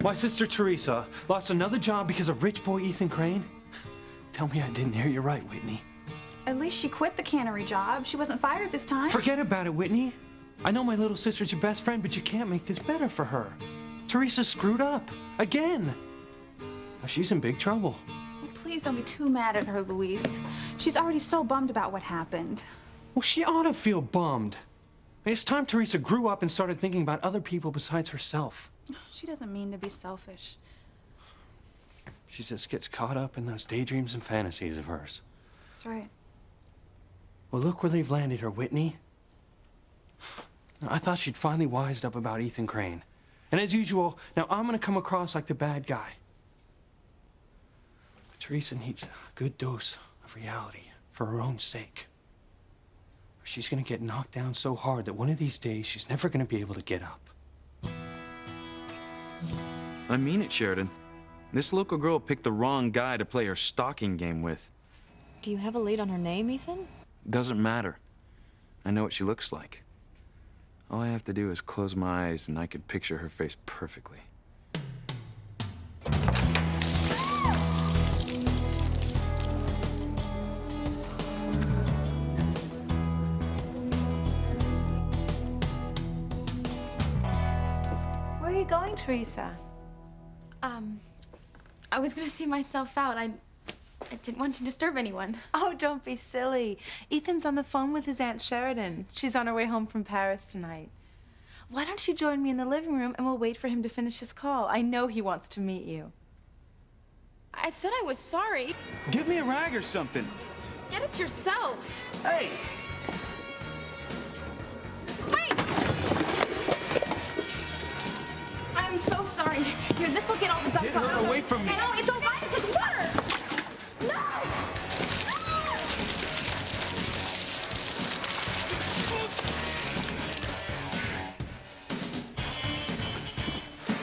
My sister Teresa lost another job because of rich boy Ethan Crane? Tell me I didn't hear you right, Whitney. At least she quit the cannery job. She wasn't fired this time. Forget about it, Whitney. I know my little sister's your best friend, but you can't make this better for her. Teresa screwed up. Again. Now she's in big trouble. Well, please don't be too mad at her, Louise. She's already so bummed about what happened. Well, she ought to feel bummed. It's time Teresa grew up and started thinking about other people besides herself. She doesn't mean to be selfish. She just gets caught up in those daydreams and fantasies of hers. That's right. Well, look where they've landed her, Whitney. I thought she'd finally wised up about Ethan Crane. And as usual, now I'm gonna come across like the bad guy. But Teresa needs a good dose of reality for her own sake. Or she's gonna get knocked down so hard that one of these days she's never gonna be able to get up. I mean it, Sheridan. This local girl picked the wrong guy to play her stalking game with. Do you have a lead on her name, Ethan? Doesn't matter. I know what she looks like. All I have to do is close my eyes and I can picture her face perfectly. Where are you going, Teresa? I was gonna see myself out. I didn't want to disturb anyone. Oh, don't be silly. Ethan's on the phone with his Aunt Sheridan. She's on her way home from Paris tonight. Why don't you join me in the living room and we'll wait for him to finish his call? I know he wants to meet you. I said I was sorry. Give me a rag or something. Get it yourself. Hey! Wait! I'm so sorry. Here, this will get all the dust Get her away from me. I know, it's all right. It's like water. No!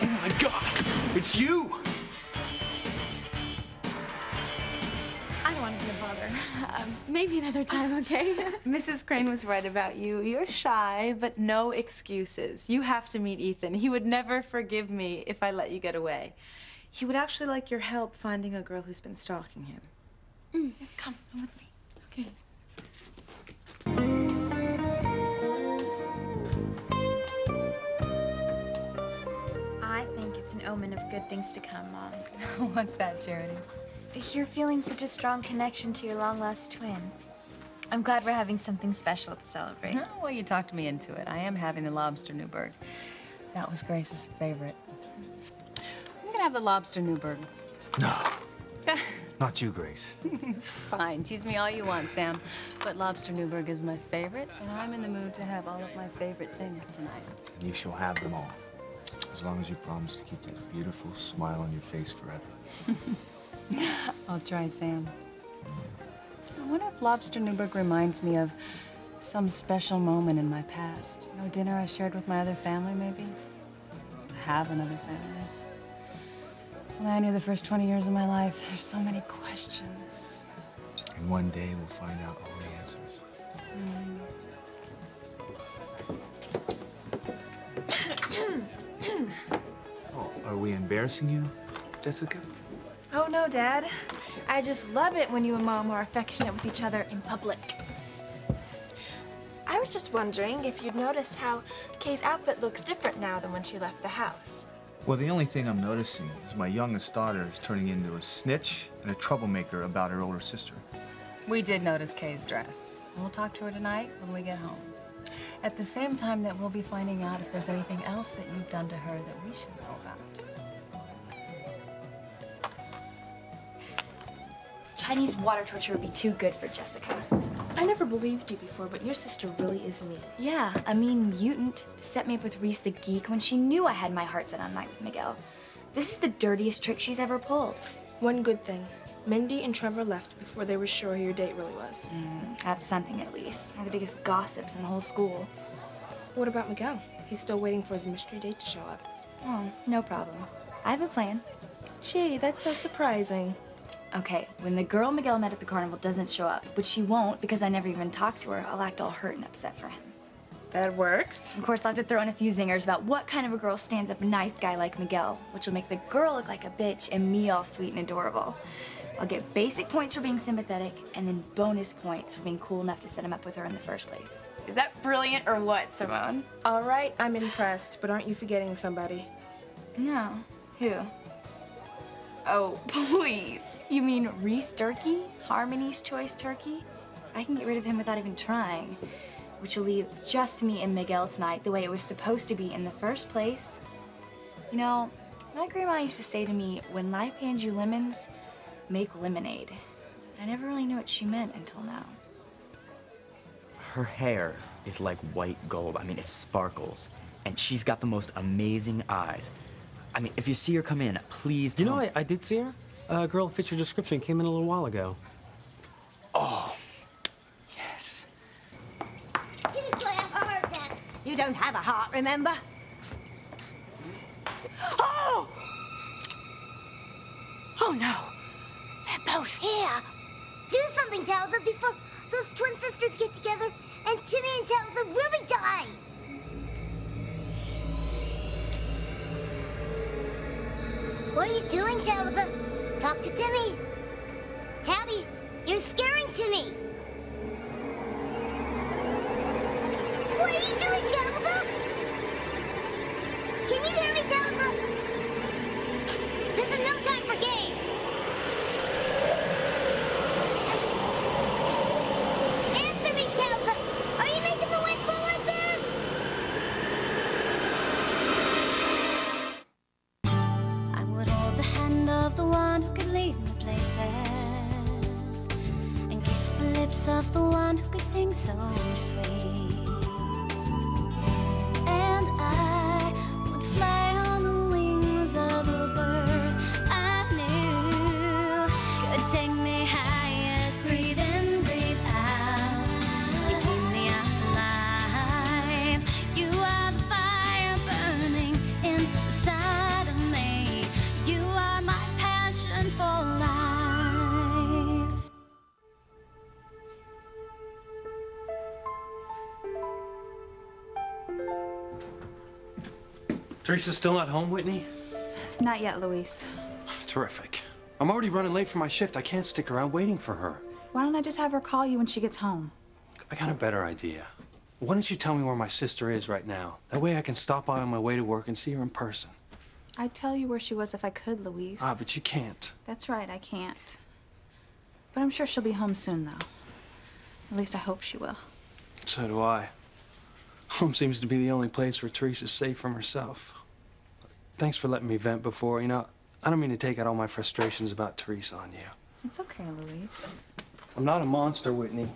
Oh my God! It's you! I don't want to be a bother. Maybe another time, okay? Mrs. Crane was right about you. You're shy, but no excuses. You have to meet Ethan. He would never forgive me if I let you get away. He would actually like your help finding a girl who's been stalking him. Come with me. Okay. I think it's an omen of good things to come, Mom. What's that, Charity? You're feeling such a strong connection to your long-lost twin. I'm glad we're having something special to celebrate. Oh, well, you talked me into it. I am having the lobster Newburg. That was Grace's favorite. I'm gonna have the lobster Newburg. No, not you, Grace. Fine, tease me all you want, Sam. But lobster Newburg is my favorite, and I'm in the mood to have all of my favorite things tonight. And you shall have them all, as long as you promise to keep that beautiful smile on your face forever. I'll try, Sam. I wonder if lobster Newburg reminds me of some special moment in my past. You know, dinner I shared with my other family, maybe? Have another family. When I knew the first 20 years of my life, there's so many questions. And one day we'll find out all the answers. Oh, are we embarrassing you, Jessica? Oh, no, Dad. I just love it when you and Mom are affectionate with each other in public. I was just wondering if you'd noticed how Kay's outfit looks different now than when she left the house. Well, the only thing I'm noticing is my youngest daughter is turning into a snitch and a troublemaker about her older sister. We did notice Kay's dress. We'll talk to her tonight when we get home. At the same time that we'll be finding out if there's anything else that you've done to her that we should know about. Chinese water torture would be too good for Jessica. I never believed you before, but your sister really is mean. Yeah, a mean mutant to set me up with Reese the geek when she knew I had my heart set on night with Miguel. This is the dirtiest trick she's ever pulled. One good thing, Mindy and Trevor left before they were sure who your date really was. That's something at least. They're the biggest gossips in the whole school. What about Miguel? He's still waiting for his mystery date to show up. Oh, no problem. I have a plan. Gee, that's so surprising. Okay, when the girl Miguel met at the carnival doesn't show up, which she won't because I never even talked to her, I'll act all hurt and upset for him. That works. Of course, I'll have to throw in a few zingers about what kind of a girl stands up a nice guy like Miguel, which will make the girl look like a bitch and me all sweet and adorable. I'll get basic points for being sympathetic, and then bonus points for being cool enough to set him up with her in the first place. Is that brilliant or what, Simone? All right, I'm impressed, but aren't you forgetting somebody? No. Who? Oh, please. You mean Reese Durkee? Harmony's Choice Turkey? I can get rid of him without even trying, which will leave just me and Miguel tonight the way it was supposed to be in the first place. You know, my grandma used to say to me, when life hands you lemons, make lemonade. I never really knew what she meant until now. Her hair is like white gold. I mean, it sparkles. And she's got the most amazing eyes. I mean, if you see her come in, please You tell know, me. I did see her. A girl that fits your description came in a little while ago. Oh, yes. Jimmy's gonna have a heart attack. You don't have a heart, remember? Oh! Oh no! They're both here. Do something, Tabitha, before those twin sisters get together and Timmy and Tabitha really die. What are you doing, Tabitha? Talk to Timmy. Tabby, you're scaring Timmy. What are you doing, Tabitha? Can you hear me, Tabitha? This is no time for games. Answer me, Tabitha. Are you making the wind blow like this? I would hold the hand of the one who could lead me places, and kiss the lips of the one who could sing so sweet. And I would fly on the wings of a bird I knew could take me highest. Breathe in, breathe out. You keep me alive. You are the fire burning inside of me. You are my passion for life. Teresa's still not home, Whitney? Not yet, Luis. Terrific. I'm already running late for my shift. I can't stick around waiting for her. Why don't I just have her call you when she gets home? I got a better idea. Why don't you tell me where my sister is right now? That way I can stop by on my way to work and see her in person. I'd tell you where she was if I could, Luis. Ah, but you can't. That's right, I can't. But I'm sure she'll be home soon, though. At least I hope she will. So do I. Home seems to be the only place where Teresa's safe from herself. Thanks for letting me vent before. You know, I don't mean to take out all my frustrations about Teresa on you. It's okay, Luis. I'm not a monster, Whitney.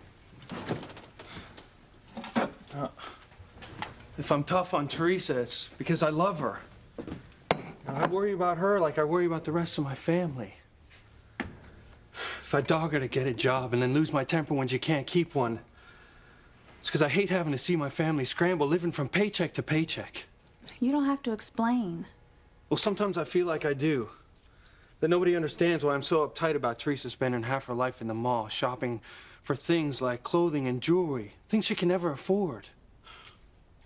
If I'm tough on Teresa, it's because I love her. I worry about her like I worry about the rest of my family. If I dog her to get a job and then lose my temper when she can't keep one, it's because I hate having to see my family scramble, living from paycheck to paycheck. You don't have to explain. Well, sometimes I feel like I do. That nobody understands why I'm so uptight about Teresa spending half her life in the mall, shopping for things like clothing and jewelry, things she can never afford.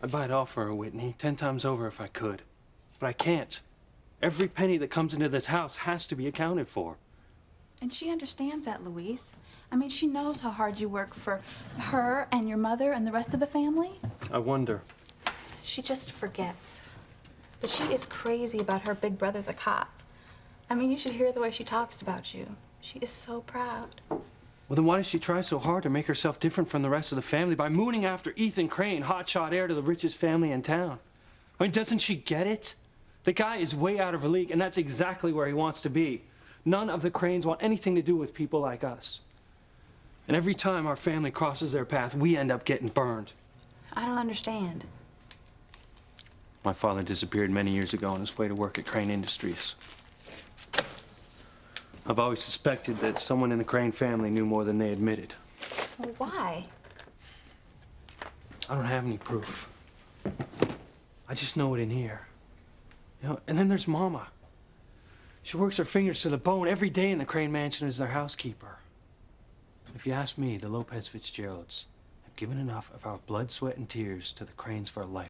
I'd buy it all for her, Whitney, 10 times over if I could. But I can't. Every penny that comes into this house has to be accounted for. And she understands that, Luis. I mean, she knows how hard you work for her and your mother and the rest of the family. I wonder. She just forgets. But she is crazy about her big brother, the cop. I mean, you should hear the way she talks about you. She is so proud. Well, then why does she try so hard to make herself different from the rest of the family by mooning after Ethan Crane, hotshot heir to the richest family in town? I mean, doesn't she get it? The guy is way out of her league, and that's exactly where he wants to be. None of the Cranes want anything to do with people like us. And every time our family crosses their path, we end up getting burned. I don't understand. My father disappeared many years ago on his way to work at Crane Industries. I've always suspected that someone in the Crane family knew more than they admitted. Well, why? I don't have any proof. I just know it in here. You know, and then there's Mama. She works her fingers to the bone every day in the Crane mansion as their housekeeper. If you ask me, the Lopez Fitzgeralds have given enough of our blood, sweat, and tears to the Cranes for a life.